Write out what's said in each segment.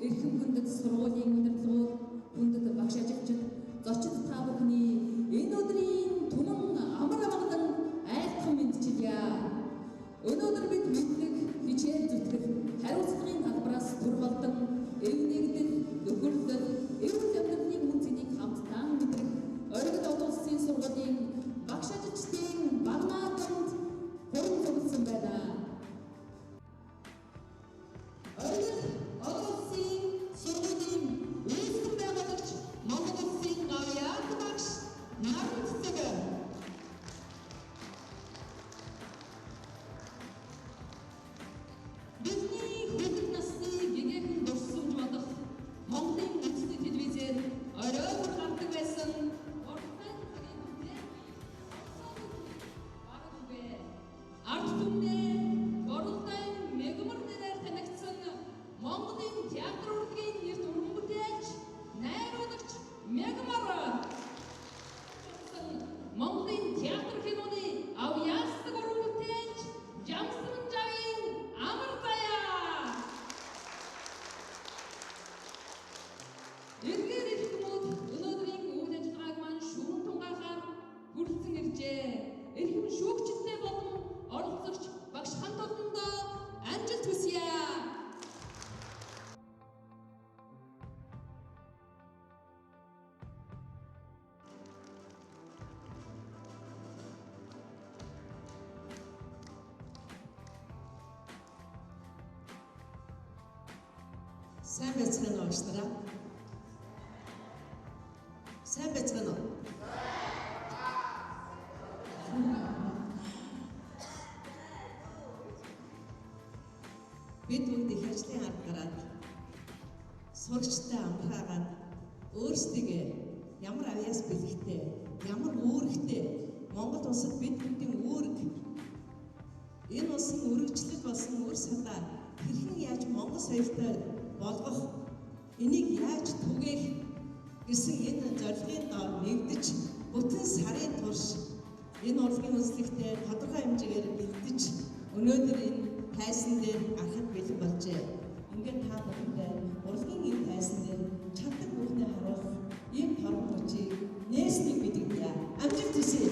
эрхэм хүндэт сургуулийн удирдлагууд, хүндэт багш ажилчид, зочид та бүхний энэ өдрийн түмэн амар амгалан айлтхан мэдчилье. Өнөөдөр бид мэдлэг, хичээл зүтгэх, хариуцлагын талбараас төр болдог эв нэгдэл, нөхөрлөл, эрүүл амьдралын үнцнийг хамтдаа мэдрэх Оргил олон улсын сургуулийн багш ажилчдын багнааданд хүрэн зөвлөсөн байна. Оргил олон улсын сургуулийн үүсгэн байгуулагч Монгол улсын гавьяа багш Наран Цэцэг. Бидний хүүхэд насны гэгээхэн дурсамж бодох Монголын үндэсний телевизээр оройгоор гардаг байсан уртан цагийн бүтээл арт түмний Борлогын мегмар нэрээр танигдсан Монголын театр урлагийн нэрт уран бүтээлч, найруулагч Мегмар. Монголын театр киноны авьяасдаг уран бүтээлч Жамсранжавын амар заяа. Эдгээр их хүмүүс өнөөдрийн үйл ажиллагааг маань шүүн тунгаахаар хүрэлцэн иржээ. Эрхэм шүүгчдтэй болон оролцогч багш хамт олондоо амжилт хүсье. Сайн байцгаана уу багшнараа? Сайн байцгаана уу? Бид бүгд их ажлын арга гараад сурагчтай амраагаад өөрсдийгөө ямар авьяас бэлэгтэй, ямар үүрэгтэй Монгол улсад бид бүгдийн үүрэг энэ улсын үргэлжлэл болсон үр садаа хэрхэн яаж Монгол соёлтой болгох, энийг яаж түгээх гэсэн энэ зорилгын доор нэгдэж бүтэн сарын турш энэ урлагийн үзлэгтээ тодорхой хэмжээгээр бэлдэж өнөөдөр энэ тайсан дээр гарахд бэлэн болжээ. Ингээд та бүхэндээ урлагийн энэ тайсан дээр чаддаг бүхнээ харуулах ийм торгон хүчийг нээснийг мэдэгдэе. Амжилт хүсье.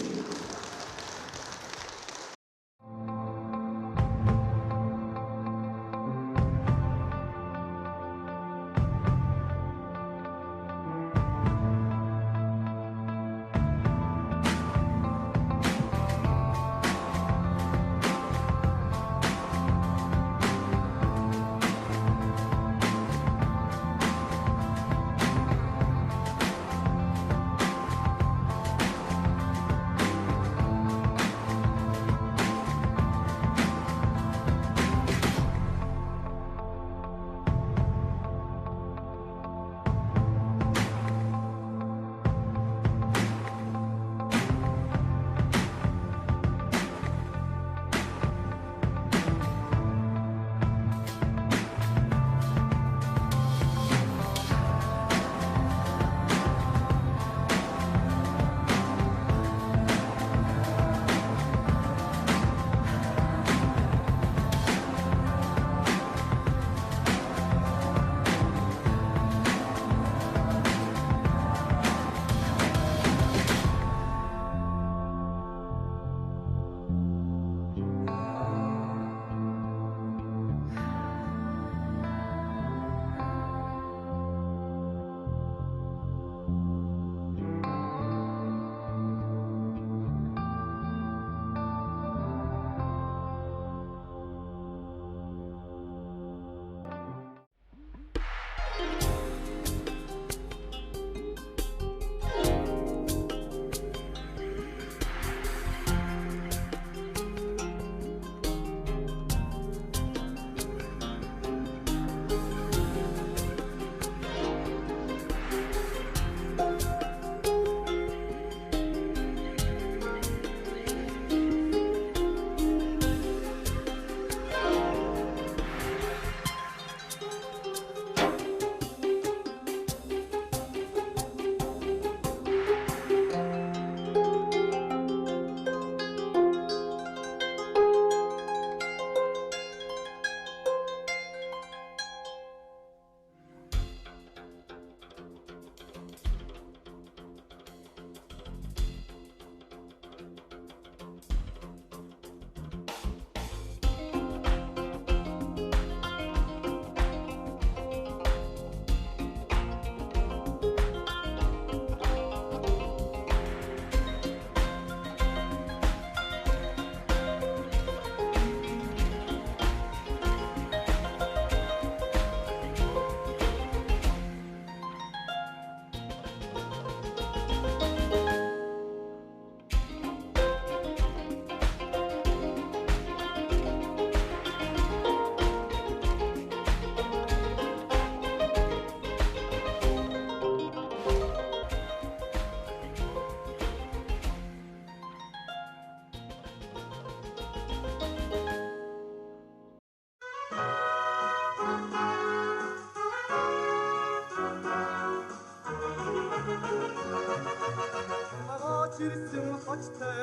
Чирсэн хочтой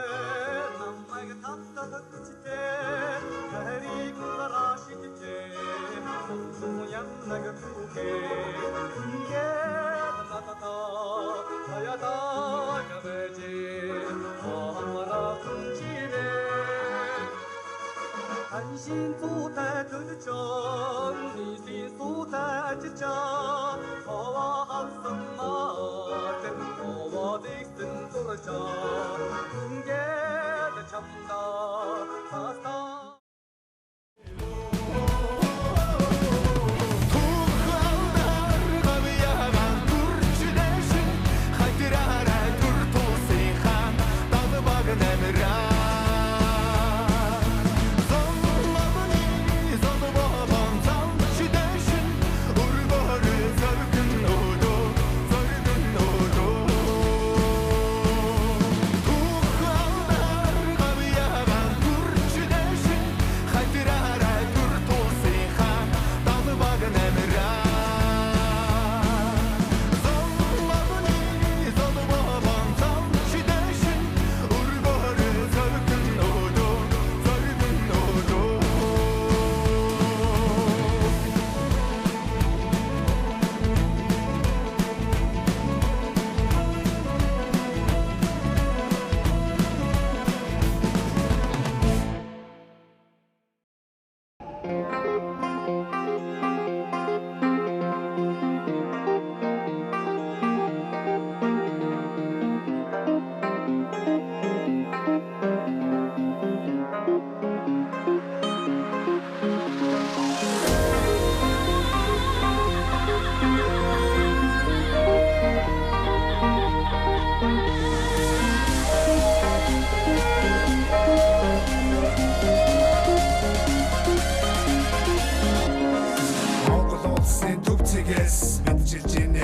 намайг татдаг читэй харийг гараа шидтэй сум яннаг бүхээ ингээд татата хаяда гавэжи амара күнчирэ 한신 소다 들죠 니신 소다 지죠 거와 한숨 마tem 거와 딕슨 돌죠 응게다 참다 사사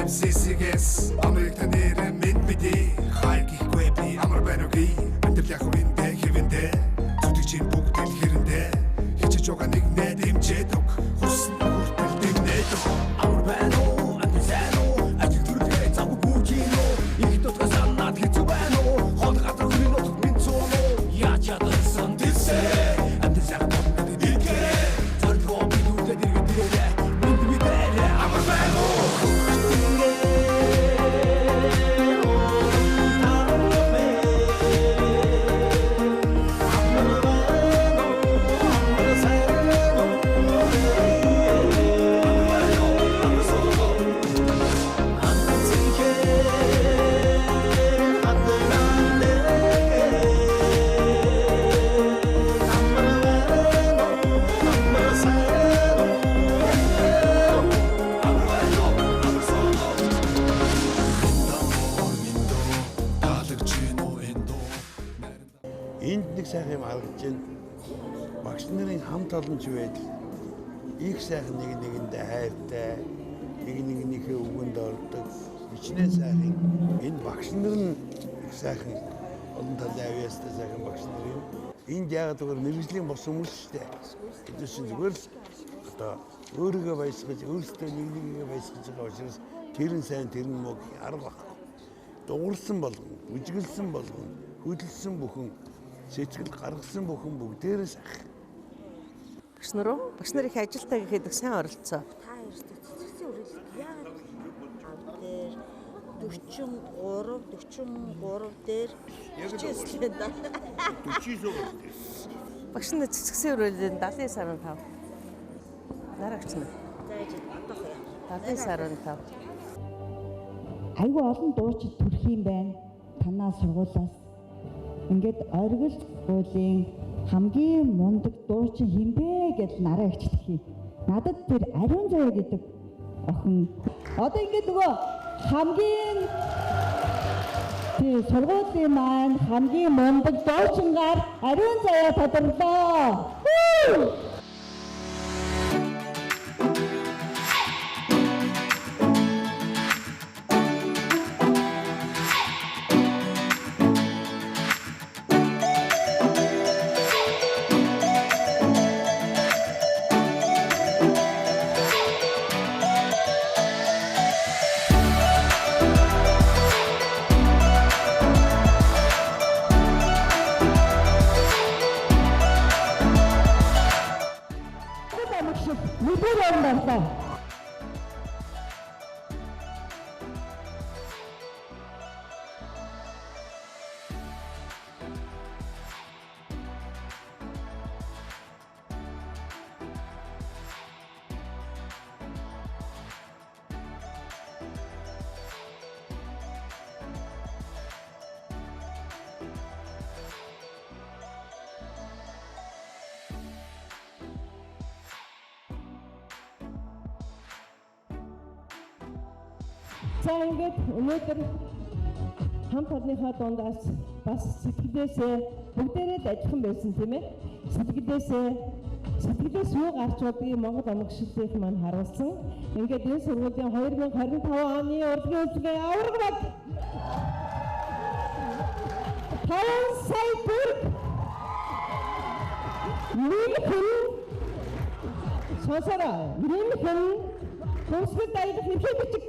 MCCGS Америкт нэр мэд мэдээ хайгихгүй би амар байна үгүй Амтэл яг үндэ хэвэндэ зүтгэж чинь бүгд дэлхэрэндэ хичээж байгаа нэг нэт имжээдэг хүсн хүртэл дэмнэдэг амар байна уу амтэл сайн уу ажил төрөлхөө зам бүгino их дотгоос анаад хэцүү байна уу хол гадар хөрнөд минь цоо яаж ядсан тэсэ амтэл сайн бүгд дэлгэрэ зоргоо би үдэ дэрэгдэрэ бүгд бидээ амар байна уу Энд нэг сайхан юм харагдаж байна. Багш нарын хамт олонч байдал их сайхан нэг нэгэндээ хайртай, нэг нэгнийхээ үгэнд ордог. Хичнээн сайхан. Энэ багш нар нь их сайхан олон талын авьяастай сайхан багш нар юм. Энд яагаад гэвэл мэргэжлийн бос хүмүүс шүү дээ. Тэдээс зүгээр л одоо өөрийгөө баясгаж, өөрсдөө нэг нэгээ баясгаж байгаа учраас тэр нь сайн, тэр нь муу арга байхгүй. Дуурсан болгон, үжиглсэн болгон, хөдөлсөн бүхэн сэтгэл гаргасан бүхэн бүгдээрээ сайхан. Багш нар уу? Багш нар их ажилтаа гэхэд сайн оролцоо. Та ярьдаг цэцгсэн үрэлт яагаад дээр 43 дээр хичээсэн да. 49 Багш нар цэцгсэн өрөөлөнд 70.5. Дараагч нь. Зааж одоох яа. 70.5. Айгүй олон дуучид төрөх юм байна. Танаа сургуулаас ингээд оргил уулын хамгийн мундаг дуучин хинбэ гэж нараа ичтгэх. Надад тэр Ариун Заяа гэдэг охин одоо ингээд нөгөө хамгийн тэр сургуулийн маань хамгийн мундаг дуучингаар Ариун Заяа тодорлоо. За ингээд өнөөдөр хамт олонныхоо дундаас бас сэтгэлээсээ бүгдээрээ л адилхан байсан тийм ээ. Сэтгэлээс юу гарч удгийг Монгол омогшилтын маань харуулсан. Ингээд энэ сургуулийн 2025 оны урлагийн үйлдвэрийн авраг баг 5 сая төгрөг сонсороо нэмэх нь хөөсгөл даялах нөхөд бичиг